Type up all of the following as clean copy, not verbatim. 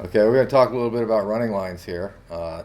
Okay, we're going to talk a little bit about running lines here. I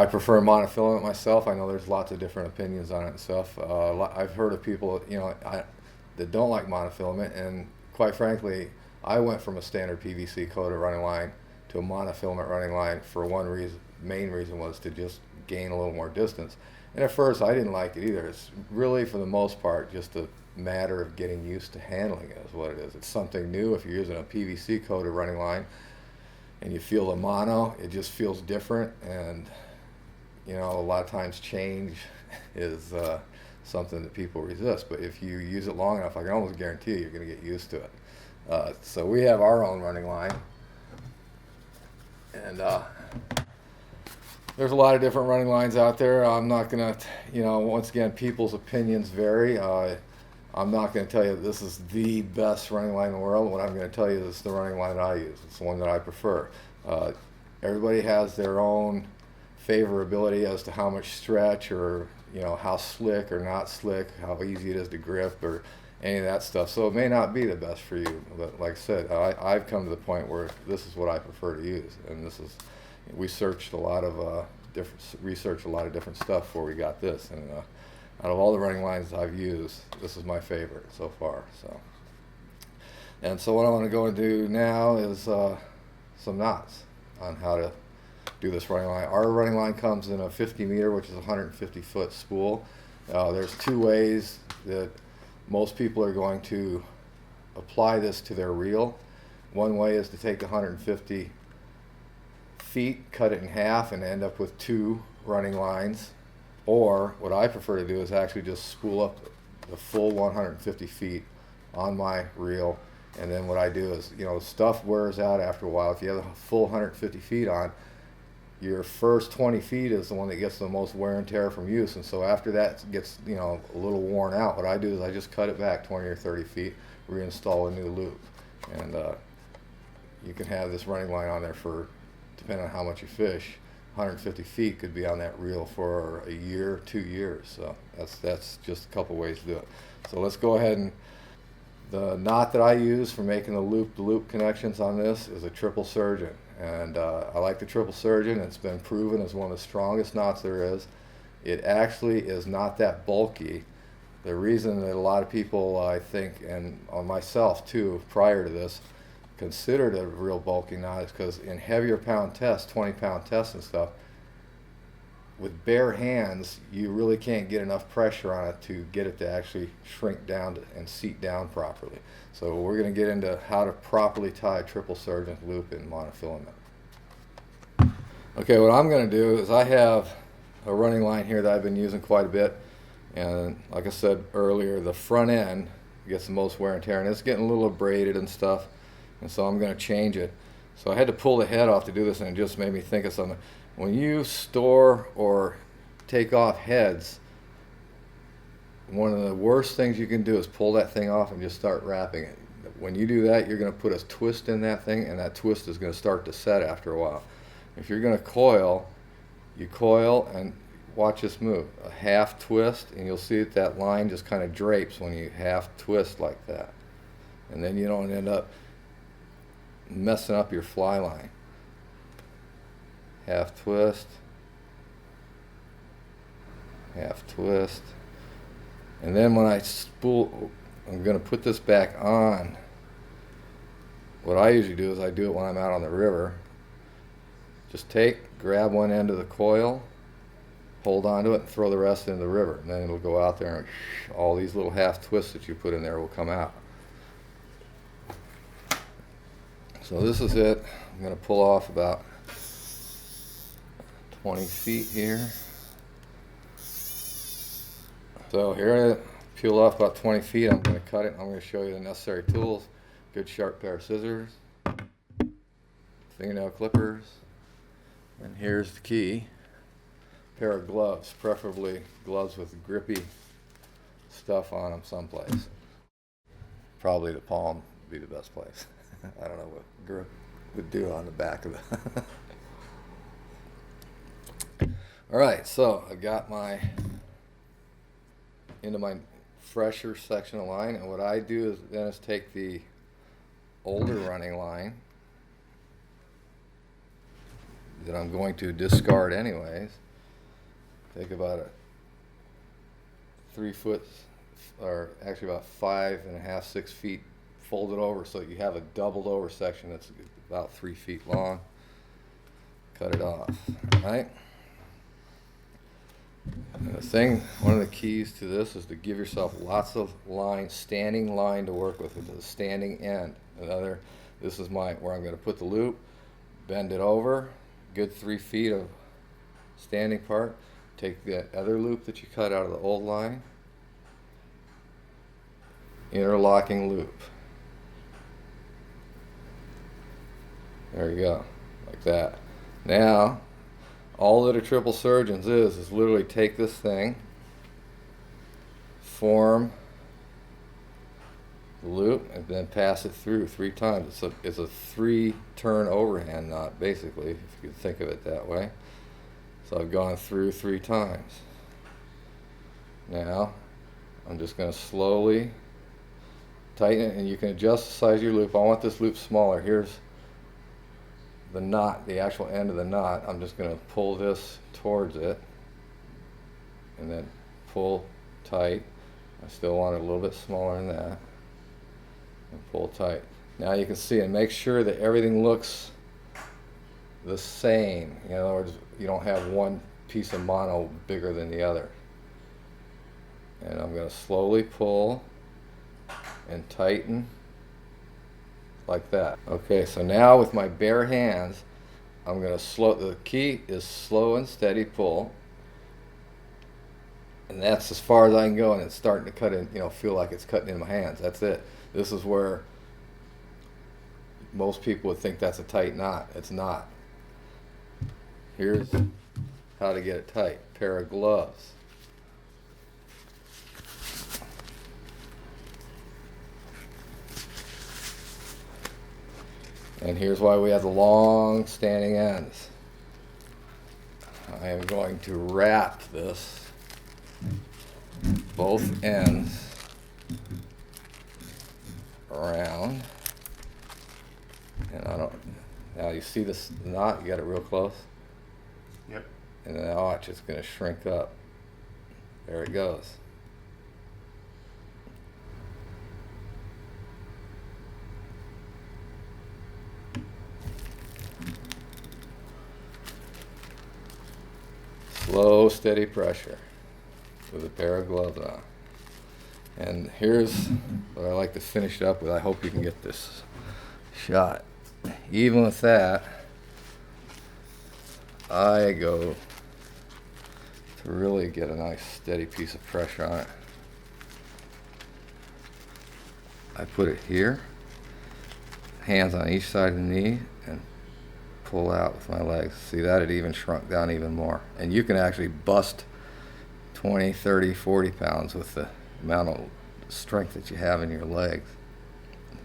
prefer monofilament myself. I know there's lots of different opinions on it and stuff. I've heard of people, that don't like monofilament, and quite frankly, I went from a standard PVC coated running line to a monofilament running line for one reason. Main reason was to just gain a little more distance. And at first, I didn't like it either. It's really, for the most part, just a matter of getting used to handling it is what it is. It's something new. If you're using a PVC coated running line and you feel the mono, it just feels different. And a lot of times change is something that people resist. But if you use it long enough, I can almost guarantee you're going to get used to it. So we have our own running line. And there's a lot of different running lines out there. I'm not going to, once again, people's opinions vary. I'm not going to tell you this is the best running line in the world. What I'm going to tell you is the running line that I use. It's the one that I prefer. Everybody has their own favorability as to how much stretch or how slick or not slick, how easy it is to grip or any of that stuff. So it may not be the best for you, but like I said, I've come to the point where this is what I prefer to use, and we searched researched a lot of different stuff before we got this, and out of all the running lines I've used, this is my favorite so far. So what I want to go and do now is some knots on how to do this running line. Our running line comes in a 50 meter, which is a 150 foot spool. There's two ways that most people are going to apply this to their reel. One way is to take 150 feet, cut it in half, and end up with two running lines. Or what I prefer to do is actually just spool up the full 150 feet on my reel. And then what I do is, stuff wears out after a while. If you have a full 150 feet on, your first 20 feet is the one that gets the most wear and tear from use. And so after that gets, a little worn out, what I do is I just cut it back 20 or 30 feet, reinstall a new loop. And you can have this running line on there for, depending on how much you fish, 150 feet could be on that reel for a year, 2 years. So that's just a couple ways to do it. So let's go ahead, and the knot that I use for making the loop-to-loop connections on this is a triple surgeon. And I like the triple surgeon. It's been proven as one of the strongest knots there is. It actually is not that bulky. The reason that a lot of people, I think, and on myself too, prior to this, considered a real bulky knot is because in heavier pound tests, 20-pound tests and stuff, with bare hands, you really can't get enough pressure on it to get it to actually shrink down and seat down properly. So we're going to get into how to properly tie a triple surgeon loop in monofilament. Okay, what I'm going to do is I have a running line here that I've been using quite a bit, and like I said earlier, the front end gets the most wear and tear, and it's getting a little abraded and stuff, and so I'm going to change it. So I had to pull the head off to do this, and it just made me think of something. When you store or take off heads, one of the worst things you can do is pull that thing off and just start wrapping it. When you do that, you're going to put a twist in that thing, and that twist is going to start to set after a while. If you're going to coil, you coil and watch this move. A half twist, and you'll see that line just kind of drapes when you half twist like that. And then you don't end up messing up your fly line. Half twist, half twist, and then when I spool, I'm going to put this back on. What I usually do is I do it when I'm out on the river. Just grab one end of the coil, hold onto it, and throw the rest into the river, and then it'll go out there, and all these little half twists that you put in there will come out. So this is it. I'm going to pull off about 20 feet here. So here I peel off about 20 feet. I'm going to cut it. I'm going to show you the necessary tools. Good sharp pair of scissors, fingernail clippers, and here's the key. Pair of gloves, preferably gloves with grippy stuff on them someplace. Probably the palm would be the best place. I don't know what grip would do on the back of it. All right, so I've got into my fresher section of line, and what I do is take the older running line that I'm going to discard anyways. Take about a 3 foot, or actually about 5.5, 6 feet, fold it over so you have a doubled over section that's about 3 feet long. Cut it off, right? And the thing, one of the keys to this is to give yourself lots of line, standing line to work with the standing end. Another, this is where I'm going to put the loop, bend it over, good 3 feet of standing part. Take that other loop that you cut out of the old line, interlocking loop. There you go, like that. Now, all that a triple surgeon's is literally take this thing, form the loop, and then pass it through 3 times. It's a 3-turn overhand knot, basically, if you could think of it that way. So I've gone through 3 times. Now, I'm just going to slowly tighten it, and you can adjust the size of your loop. I want this loop smaller. Here's the knot, the actual end of the knot. I'm just going to pull this towards it and then pull tight. I still want it a little bit smaller than that, and pull tight. Now you can see, and make sure that everything looks the same. In other words, you don't have one piece of mono bigger than the other. And I'm going to slowly pull and tighten like that. Okay, so now with my bare hands, I'm going to the key is slow and steady pull. And that's as far as I can go, and it's starting to cut in, feel like it's cutting in my hands. That's it. This is where most people would think that's a tight knot. It's not. Here's how to get it tight. Pair of gloves. And here's why we have the long standing ends. I am going to wrap this, both ends, around. And now you see this knot, you got it real close? Yep. And now watch, it's going to shrink up. There it goes. Slow, steady pressure with a pair of gloves on. And here's what I like to finish it up with. I hope you can get this shot. Even with that, I go to really get a nice steady piece of pressure on it. I put it here, hands on each side of the knee, and pull out with my legs. See that? It even shrunk down even more. And you can actually bust 20, 30, 40 pounds with the amount of strength that you have in your legs.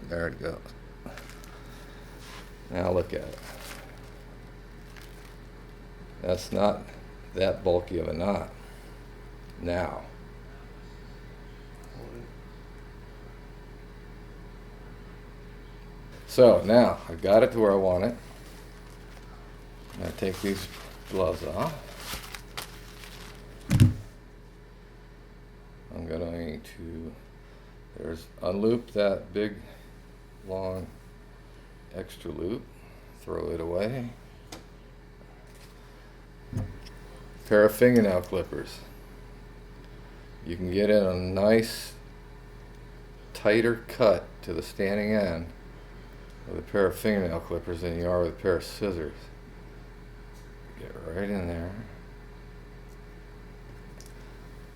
There it goes. Now look at it. That's not that bulky of a knot. Now. So now I've got it to where I want it. I take these gloves off. I'm going to unloop that big, long, extra loop, throw it away. Pair of fingernail clippers. You can get in a nice, tighter cut to the standing end with a pair of fingernail clippers than you are with a pair of scissors. Get right in there.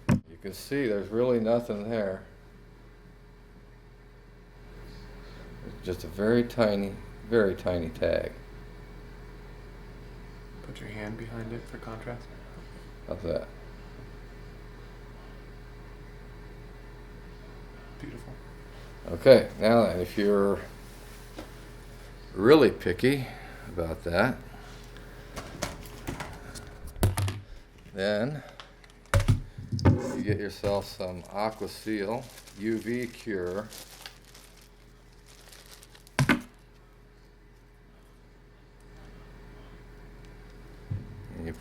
You can see there's really nothing there. It's just a very tiny tag. Put your hand behind it for contrast. How's that? Beautiful. Okay, now then, if you're really picky about that, then you get yourself some Aqua Seal UV Cure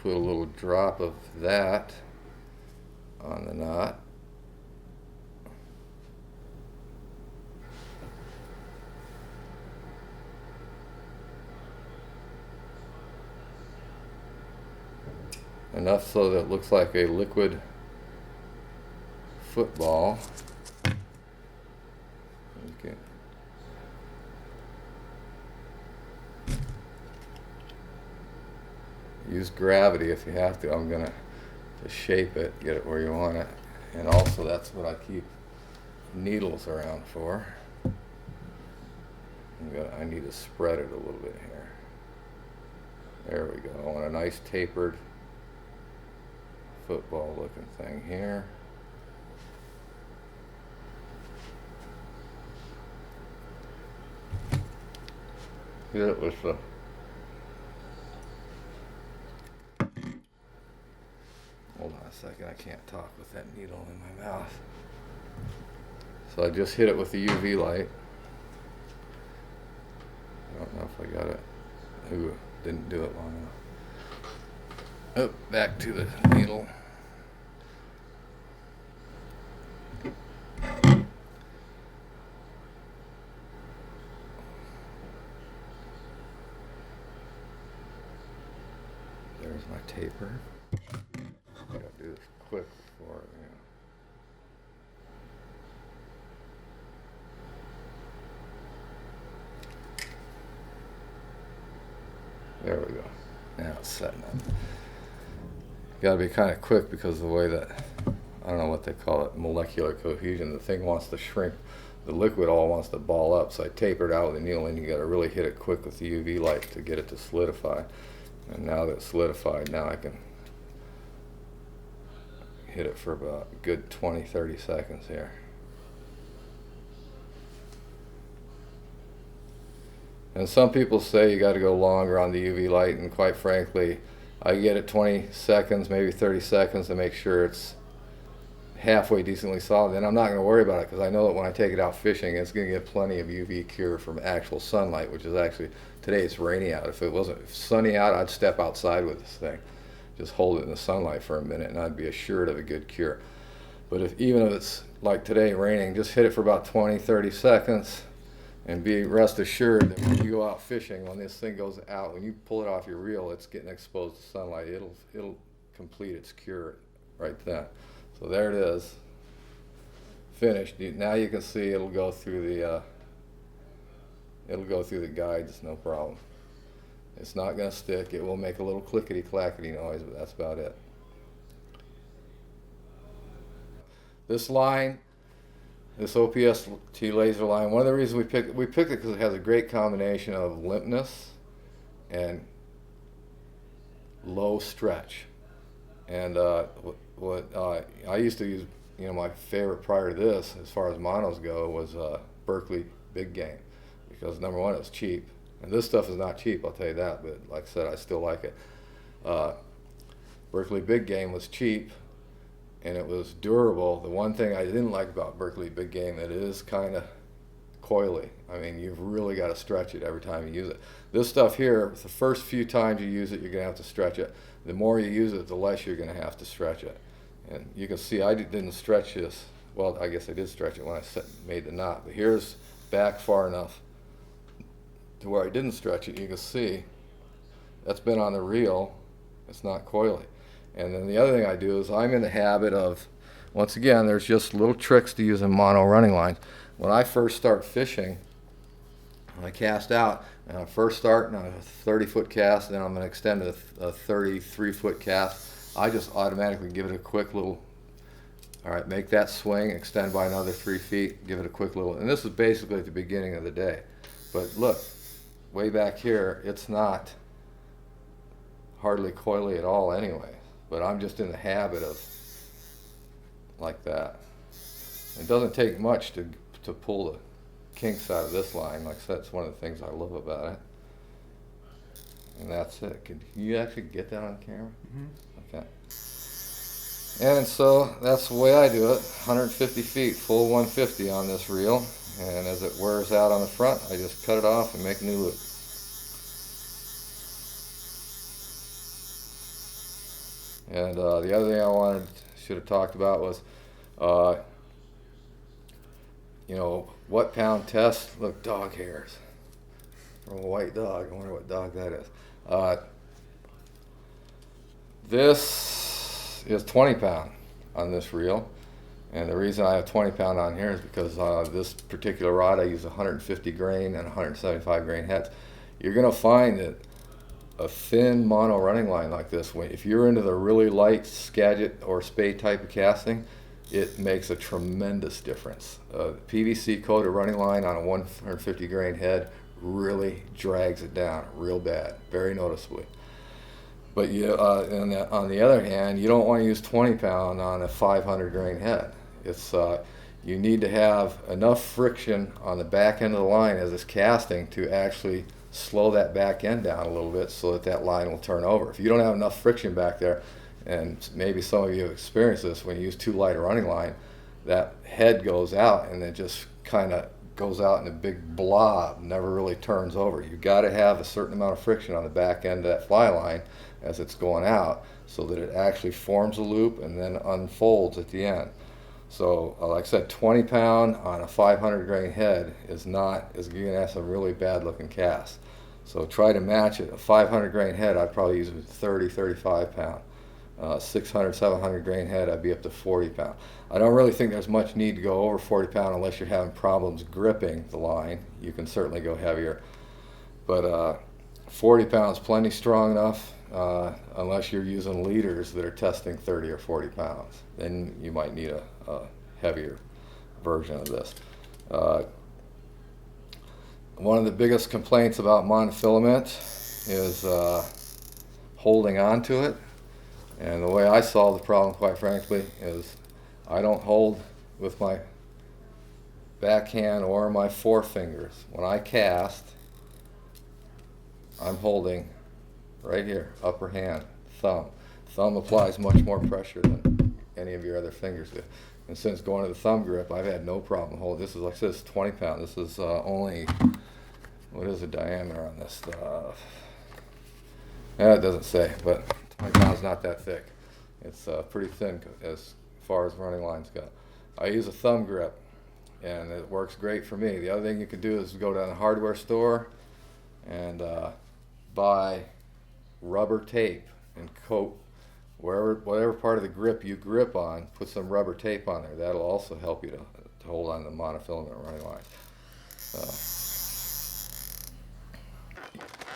put a little drop of that on the knot. Enough so that it looks like a liquid football. Okay. Use gravity if you have to. I'm gonna just shape it, get it where you want it. And also that's what I keep needles around for. I need to spread it a little bit here. There we go. I want a nice tapered football looking thing here. Hit it with the hold on a second, I can't talk with that needle in my mouth. So I just hit it with the UV light. I don't know if I got it. Ooh, didn't do it long enough. Oh, back to the needle. There's my taper. I gotta do this quick before, There we go. Now it's setting up. Got to be kind of quick because of the way that, I don't know what they call it, molecular cohesion. The thing wants to shrink. The liquid all wants to ball up. So I tapered out with the needle, and you got to really hit it quick with the UV light to get it to solidify. And now that it's solidified, now I can hit it for about a good 20-30 seconds here. And some people say you got to go longer on the UV light, and quite frankly, I get it 20 seconds, maybe 30 seconds to make sure it's halfway decently solid. And I'm not going to worry about it because I know that when I take it out fishing, it's going to get plenty of UV cure from actual sunlight, which is actually, today it's rainy out. If it wasn't sunny out, I'd step outside with this thing. Just hold it in the sunlight for a minute and I'd be assured of a good cure. But even if it's like today raining, just hit it for about 20-30 seconds. And be rest assured that when you go out fishing, when this thing goes out, when you pull it off your reel, it's getting exposed to sunlight. It'll complete its cure right then. So there it is, finished. Now you can see it'll go through the guides, no problem. It's not going to stick. It will make a little clickety clackety noise, but that's about it. This line. This OPST Lazar Line, one of the reasons we picked it because it has a great combination of limpness and low stretch. And I used to use, my favorite prior to this, as far as monos go, was Berkeley Big Game, because number one, it was cheap, and this stuff is not cheap, I'll tell you that. But like I said, I still like it. Berkeley Big Game was cheap. And it was durable. The one thing I didn't like about Berkeley Big Game, it is kind of coily. I mean, you've really got to stretch it every time you use it. This stuff here, the first few times you use it, you're going to have to stretch it. The more you use it, the less you're going to have to stretch it. And you can see I didn't stretch this. Well, I guess I did stretch it when I made the knot. But here's back far enough to where I didn't stretch it. You can see that's been on the reel. It's not coily. And then the other thing I do is I'm in the habit of, once again, there's just little tricks to using mono running lines. When I first start fishing, when I cast out, and I first start on a 30-foot cast, and then I'm going to extend to a 33-foot cast, I just automatically give it a quick little, all right, make that swing, extend by another 3 feet, give it a quick little, and this is basically at the beginning of the day. But look, way back here, it's not hardly coily at all anyway. But I'm just in the habit of like that. It doesn't take much to pull the kinks out of this line. Like I said, it's one of the things I love about it. And that's it. Can you actually get that on camera? Mm-hmm. Okay. And so that's the way I do it. 150 feet, full 150 on this reel. And as it wears out on the front, I just cut it off and make a new loop. And the other thing should have talked about was, you know, what pound test? Look, dog hairs from a white dog. I wonder what dog that is. This is 20 pound on this reel. And the reason I have 20 pound on here is because this particular rod I use 150 grain and 175 grain heads. You're going to find that a thin mono running line like this, if you're into the really light Skagit or spade type of casting, it makes a tremendous difference. PVC coated running line on a 150 grain head really drags it down real bad, very noticeably. But on the other hand, you don't want to use 20 pound on a 500 grain head. It's you need to have enough friction on the back end of the line as it's casting to actually slow that back end down a little bit so that that line will turn over. If you don't have enough friction back there, and maybe some of you have experienced this, when you use too light a running line, that head goes out and it just kind of goes out in a big blob, never really turns over. You've got to have a certain amount of friction on the back end of that fly line as it's going out so that it actually forms a loop and then unfolds at the end. So like I said, 20 pound on a 500 grain head is you're going to have some really bad looking casts. So try to match it. A 500 grain head, I'd probably use 30, 35 pound. 600, 700 grain head, I'd be up to 40 pound. I don't really think there's much need to go over 40 pound unless you're having problems gripping the line. You can certainly go heavier. But 40 pounds plenty strong enough, unless you're using leaders that are testing 30 or 40 pounds. Then you might need a heavier version of this. One of the biggest complaints about monofilament is holding on to it. And the way I solve the problem, quite frankly, is I don't hold with my backhand or my forefingers. When I cast, I'm holding right here, upper hand, thumb. Thumb applies much more pressure than any of your other fingers do. And since going to the thumb grip, I've had no problem holding. This is like this, 20 pound. This is only, what is the diameter on this stuff? Yeah, it doesn't say, but 20 pounds not that thick. It's pretty thin as far as running lines go. I use a thumb grip, and it works great for me. The other thing you can do is go down to the hardware store and buy rubber tape and coat whatever part of the grip you grip on, put some rubber tape on there. That'll also help you to hold on to the monofilament running line.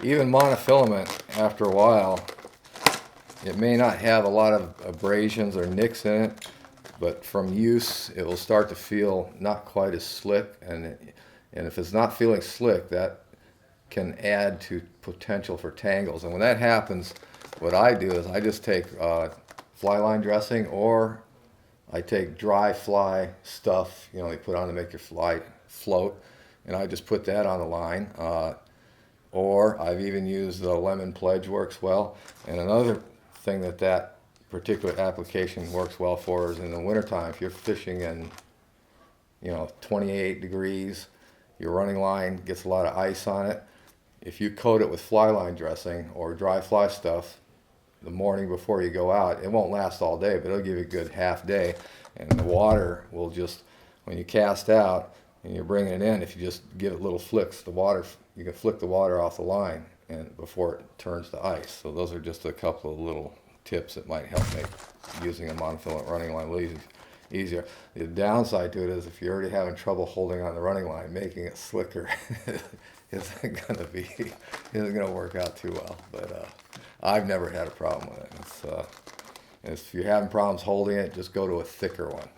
Even monofilament, after a while, it may not have a lot of abrasions or nicks in it, but from use, it will start to feel not quite as slick. And if it's not feeling slick, that can add to potential for tangles. And when that happens, what I do is I just take fly line dressing, or I take dry fly stuff, you know, they put on to make your fly float, and I just put that on the line. Or I've even used the lemon pledge, works well. And another thing that particular application works well for is in the wintertime, if you're fishing in, 28 degrees, your running line gets a lot of ice on it. If you coat it with fly line dressing or dry fly stuff the morning before you go out, it won't last all day, but it'll give you a good half day. And the water will just, when you cast out and you're bringing it in, if you just give it little flicks, you can flick the water off the line and before it turns to ice. So those are just a couple of little tips that might help make using a monofilament running line a little easier. The downside to it is if you're already having trouble holding on the running line, making it slicker isn't gonna work out too well. But I've never had a problem with it. If you're having problems holding it, just go to a thicker one.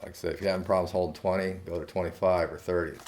Like I said, if you're having problems holding 20, go to 25 or 30.